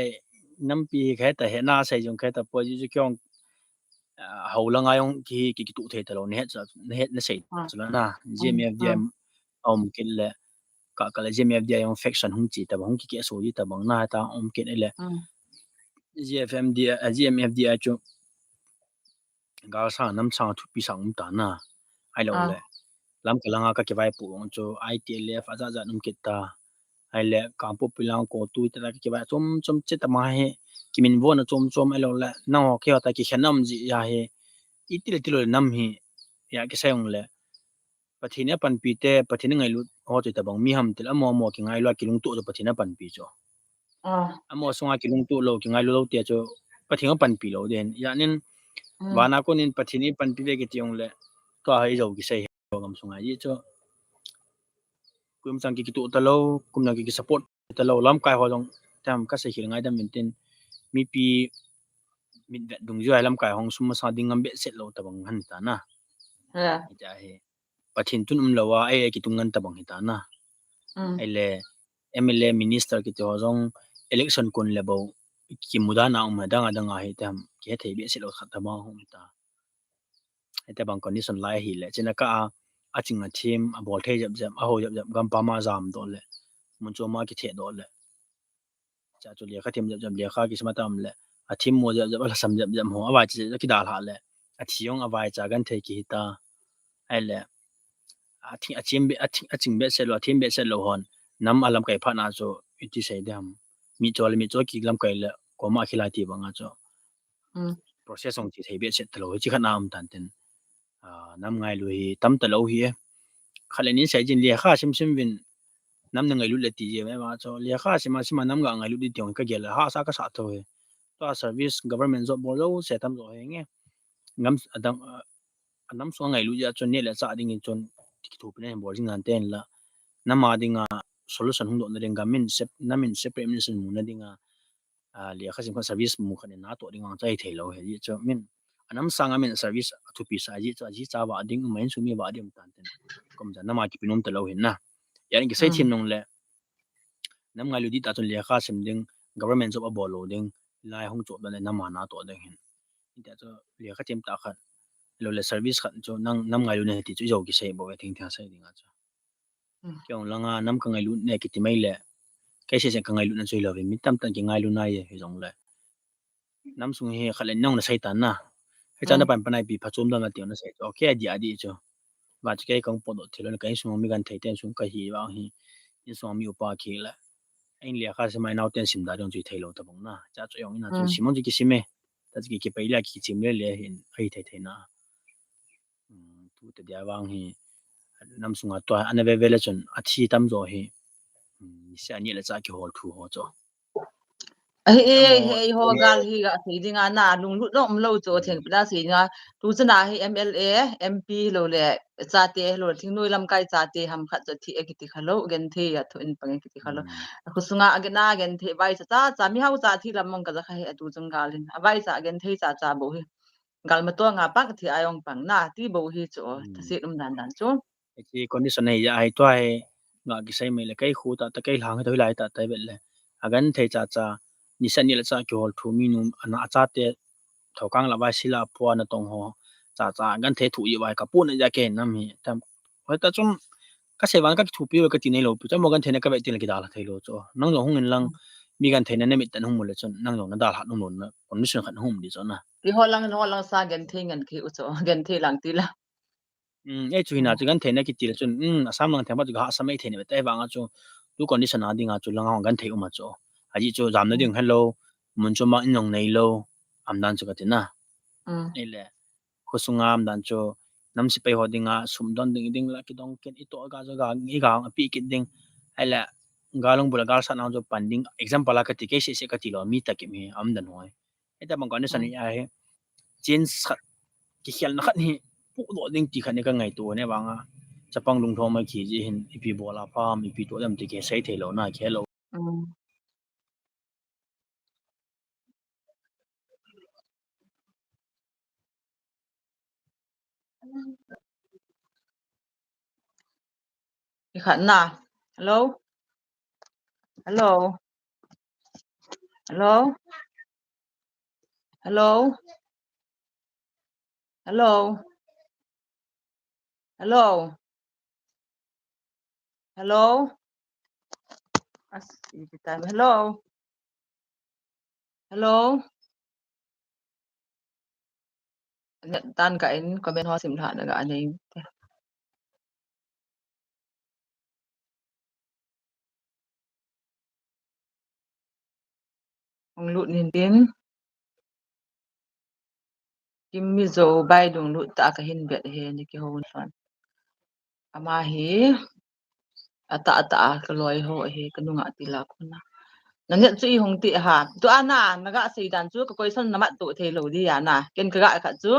nam pi khe ta he na sai jong khe ta po ji kyong ho la nga yong ki tu the ta lo ne na sai chu na JMFDM om kin le ka le JMFDM yong faction hung chi ta bang ki ke so ji ta bang na ta om kin le JMFD chu ga sa nam sa thu pi sang ta na ai lo le lam ka langa ka ke vai pu ong chu ITLF aza za num kit ta ai le ka pu pilang ko tu ta ke vai chom che ta ma he kimin bo na chom ai lo le na ho ke ta ki khanam ji ya he itil nam hi ya ke sayong le pathina pan pi te pathina ngai lu ho te ta bang mi ham til amo ki ngai lo ki lung tu pathina pan pi cho amo songa ki lung tu lo ki ngai lo te cho pathinga pan pi lo den ya nin wana ko nin pathini pan pi ve ki tiong le to hai zo ki sei ngam songa yi cho kum sang ki tu ta lo kum na ki support ta lo lam kai ho jong tam ka se hil ngai da min tin mi pi min da dung jo ai lam kai hong sum sa ding ngam be set lo ta bang han ta na ja he pathin tun lo wa ai ki tungan ta bang hi ta na ai le MLA minister ki to jong election kun le bo ki muda na um da nga hi tam ke thei be set lo khat ta ma hom ta ai ta bang condition lai hi le chena ka a chinga thim a bol thei jam a ho jam gam pa ma jam do le mun cho ma ki the do le cha chu le kha thim jam le kha ki sma tam le a thim mo jam la sam jam ho awa chi ki dal ha le a thiyong awai cha gan thei ki ta ai le a thi a chim be a ching be se lo thim be se lo hon nam alam kai pha na cho iti sei dam mi cho ki lam kai le ko ma khilai ti banga cho process ong chi thei be se tlo chi khana am tan ten nam ngai lu hi tam ta lo hi khalenin sai jin le kha sim win nam na ngai lu le ti je ma cho le kha sima nam ga ngai lu di tiong ka gel ha sa ka sa to he to service government job bo lo se tam zo he nge ngam adam so ngai lu ja chon ne la sa ding in chon ki thu pe ne bo jing an ten la nama dinga solution hung do na ding gamin sep namin separate minister mu na dinga le kha sim service mu khan na to ding ang chai thei lo he ji cho min anam sanga min service thu pi sa ji cha wa ding main su mi wa dim tan ten kom ja nama ki pinom te lo hin na yani ki sai thim nong le nam ngai lu di ta chon le kha sim ding government job a bo lo ding lai hung cho da nama na to ding hin ita cho le kha tim ta khan lo le service khan cho nam ngai lu ne ti chu jo ki sei bo we thing tha sai ding a cho kyong langa nam ka ngai lu ne ki ti mai le kai se ka ngai lu na choi lo mi tam tan ki ngai lu na ye he jong le nam sung he khalen nong na sai tan na he cha na pan panai bi phachom da na ti na sai okay dia di cho ba chi kai kong po do thilo na kai sung mi gan thai ten sung ka hi wa hi in sung mi upa ki la ain le kha se mai nau ten sim da dong chui thai lo ta bong na cha cho yong ina chu simon ji ki sime ta ji ki pai la ki chim le hin ai thai na tu te dia wang hi nam sunga to ana ve vele chon a thi tam zo hi se ani le cha ki hol thu ho cho Hey hogal hi ga sidinga na lung lu no mlo cho theng pla sidinga tu chana hi MLA MP lo le chate lo thingnoi lam kai chate ham khat chathi ekiti khalo gen the ya thu in pang ekiti khalo khusunga agena gen the bai cha cha mi hau cha thi lamong ka kha he tu jangalin abai cha gen the cha cha bo hi gal ma to nga pak thi ayong pang na ti bo hi cho tasit dan dan cho ki condition nei ya ai twai nga ki sai mai le kai khu ta ta kai hlang thoi lai ta tai bet le agan thei cha cha ni san ni la cha ki hol thu mi nu ana cha te thokang la ba sila puan na tong ho cha cha gan the thu yi wai ka pu na ya ke nam hi tam hoi ta chum ka se wan ka thu pi ka ti nei lo pu cha mo gan the na ka be ti la ki da la thei lo cho nang lo hung in lang mi gan the na ne mit tan hung mo le chon nang lo na da la nu na condition khan hum di cho na ti holang sa gen the ngan ki u cho gen the lang ti la e chu hina chu gan the na ki ti la chun asam lang the ba chu ga asam ei the ne tai wa nga chu tu condition a ding a chu lang gan the u ma cho a ji chu jam na ding hello mun chu ma in long nei lo am dan chu ka ti na ei le khosungam dan chu nam si pe ho dinga sum don ding la ki dong ken i to ga zo ga ngi ga pi ki ding ai la galong bula gal sa na jo panding example la ka ti ke se ka ti lo mi ta ki mi am dan hoi eta bang condition ni a he chin sat ki khel na khat ni pu do ding ti khan ne ka ngai to ne ba nga chapang lung tho ma ki ji hin ipi bola pa mi pi to dam ti ke sai the lo na ke lo ikhat na hello hello hello hello hello hello hello as time hello hello tan ka in comment ho sim tha na ga ani ong lu nin tin kim mi zo bai dung lu ta ka hin bet he ni ki ho fan ama hi ata ka loi ho he kanunga tila kuna nanget chu i hong ti ha tu ana naga sei dan chu ka question namat tu the lo di ya na ken ka ga kha chu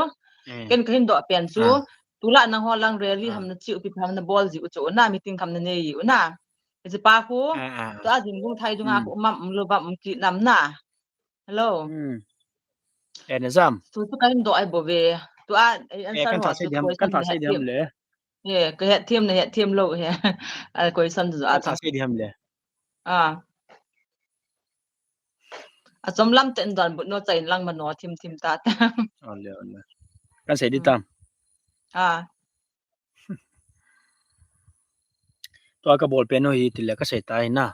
ken ka hin do pen chu tula na ho lang rally ham na chi upi pham na ball ji u chu na meeting kam na ne yi u na ji pa khu tu a jing gung thai dunga ku mam lo ba ki nam na hello exam tu ka hin do ai bo ve tu a answer ho chu kan tha sai diam le ka he thiam na he thiam lo he question zu a tha sai diam le achom lam ten dan bu no chain lang ma no thim ta ole kan sai di tam to ka bol pen no hi ti le ka sai tai na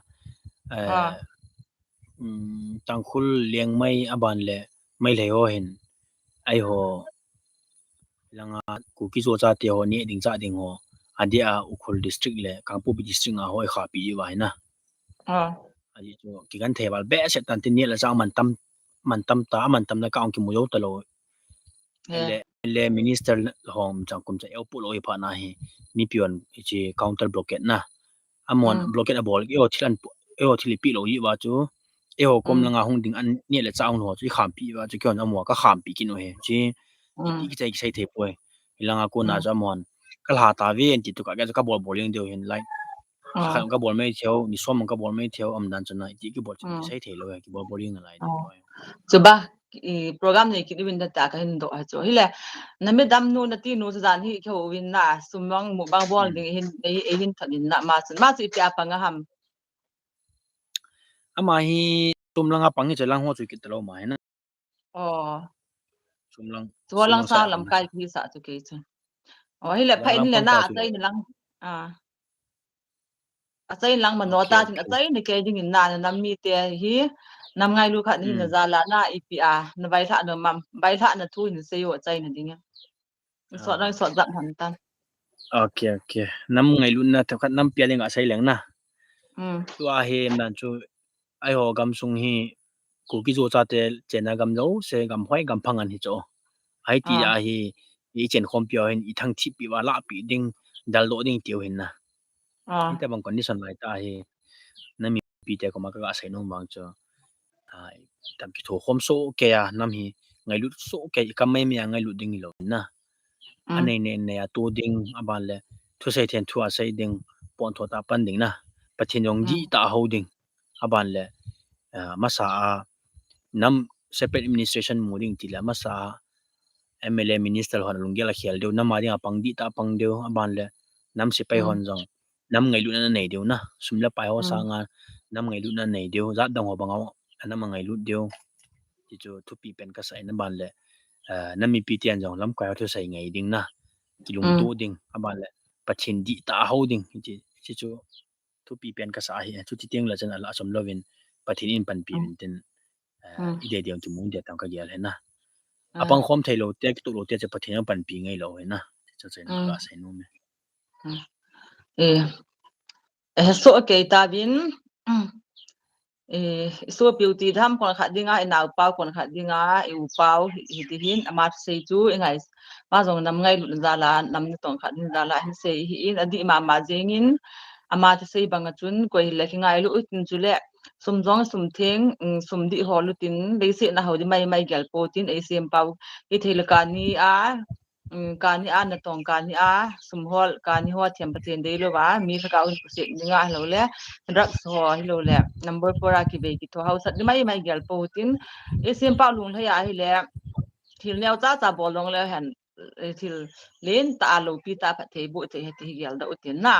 tangkhul leng mai aban le mai le ho hin ai ho langa ku ki zo cha te ho ni ding cha ding ho adia ukhul district le kangpu district a hoi kha pi wa na aji chu ki gan the bal be se tan tin ni la cha man tam na kaung ki mu yo ta lo le minister hom chang kum cha eu pu lo i pha na hi ni pion chi counter blockade na amon blockade bol yo thilan yo thili pi lo yi wa chu eo kom langa hung ding an ni le chaung no chi kham pi wa chu kyon amwa ka kham pi kin o he chi ti ki chai sai the poi ilanga ko na ja mon kal ha ta ve en ti tu ka ga ka bol bowling deu hin like khan ka bol mai theo ni som ka bol mai theo am dan chana ti ki bol chi sai the lo ki bol bowling na lai chu ba program ni ki win da ta ka hin do ha chu hi le na me dam nu na ti nu jan hi kho win na sumang mu bang bol ding hin e hin thanin na ma chu pi apa nga ham ama hi tumlanga pangi chelang ho chu ki telo mai na chulang sa lam kai ki sa chu ke chu hi le phain le na chai ni lang chai lang ma no ta tin chai ni ke ding na na mi te hi nam ngai lu kha ni na za la na ipia na bai tha no mam bai tha na thu ni se yo chai na ding so na so zap han tan okay nam ngai lu na ta khat nam pia lenga sai leng na tu a he nan chu ai ho gam sung hi ku ki zo cha te chena gam lo se gam hoi gam phangan hi cho ai ti a hi i chen khom pyo hin i thang thi pi wa la pi ding dal do ding tiu hin na ita bang condition lai ta hi na mi pi te ko ma ka sai no bang cho tam ki tho khom so ke ya nam hi ngai lut so ke ka mai me ngai lut ding lo na anei ne ne to ding aban le thu sai then thu a sai ding pon tho ta pan ding na pathin yong ji ta holding aban le masa nam separate administration moving tila masa MLA minister hon lunggela khial deu namari apang di ta pang deu aban le nam sipai hon jong nam ngai lut na nei deu na sumla pai ho sa nga nam ngai lut na nei deu zat dang ho bangaw anam ngai lut deu ti chu thu pi pen ka sai na ban le nami pi tian jong lam kwa thu sai ngai ding na kilung to ding aban le pathin di ta holding ti chu thu pi pen ka sa hi chu ti teng la chen ala som lovin pathin in pan pi bin ten ide diam tu mung dia tang ka gial he na apang khom thailo tek tu lo te che pathin pan pi ngai lo he na cha chen ka sai no me so ke ta bin so beauty tham kon kha dinga inau pau kon kha dinga u pau hi ti hin amat sei chu engai ma jong nam ngai lu za la nam ni tong kha din za la hin sei hi in adi ma jengin amat sei banga chun koi le ngai lu tin chu le sum jong sum theng sum di ho lu tin le se na ho di mai gel po tin ei sem pau i thel ka ni ka ni na tong ka ni sum hol ka ni ho thiam pathen de lo wa mi kha ka un se ninga lo le rak so hi lo le number 4 ki be ki tho house di mai gel po tin ei sem pau lung thaya hi le thil neu cha bol long le han thil len ta lo pi ta pathe bu the he ti gel da utin na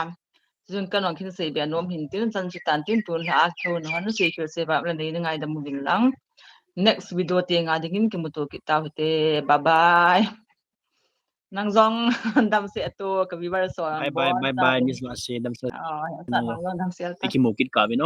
jun kanong khin sei be nom hin tin chan chi tan tin tun ha thon han se ke se ba la nei ngai da mu bin lang next video te nga dingin ki mu to ki ta hote bye bye nang zong dam se to ka bi bar so bye nis ma se dam sa sa nang dam se ta ki mo kit ka bin